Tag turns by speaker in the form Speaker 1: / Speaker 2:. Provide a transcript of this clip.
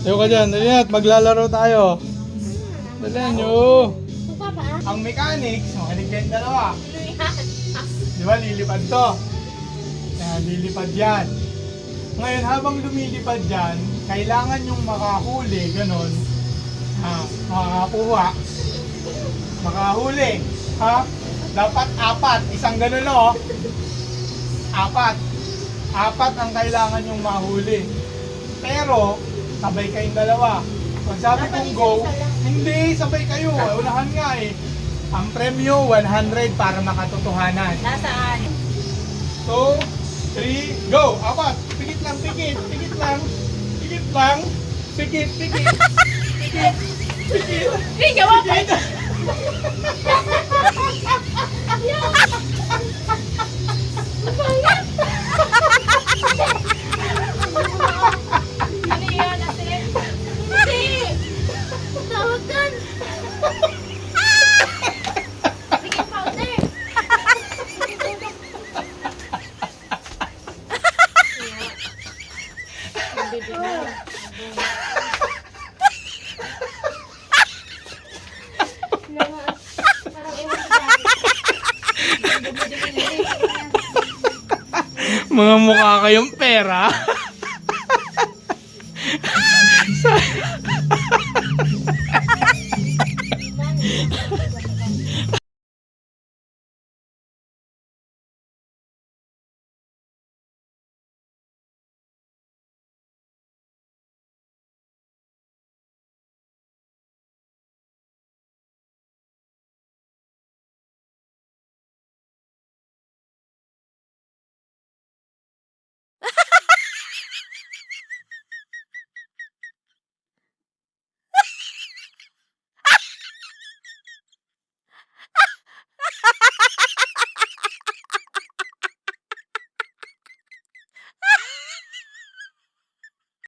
Speaker 1: Tayo ka dyan, dali na, maglalaro tayo. Dali nyo. Ang mechanics, makinig kayo dalawa. Di ba, lilipad to. Kaya lilipad yan. Ngayon, habang lumilipad yan, kailangan yung makahuli, ganon. Makakuha. Makahuli. Ha? Dapat apat. Isang ganon, no? Apat. Apat ang kailangan yung mahuli. Pero, sabay kayong dalawa. Pag sabi kong go, hindi, sabay kayo. Unahan nga eh. Ang premyo, 100 para makatotohanan.
Speaker 2: Nasaan?
Speaker 1: 2, 3, go! Apat! Pikit lang, pikit! Pikit lang! Pikit lang! Pikit, pikit! Pikit! Pikit!
Speaker 2: Hindi, gawa pa!
Speaker 1: Pikit!
Speaker 2: Ano yun, ate? Hindi! Tawagan! Sige, powder! Ang bibig na. Parang ewan ko dati.
Speaker 1: Mga mukha kayong pera.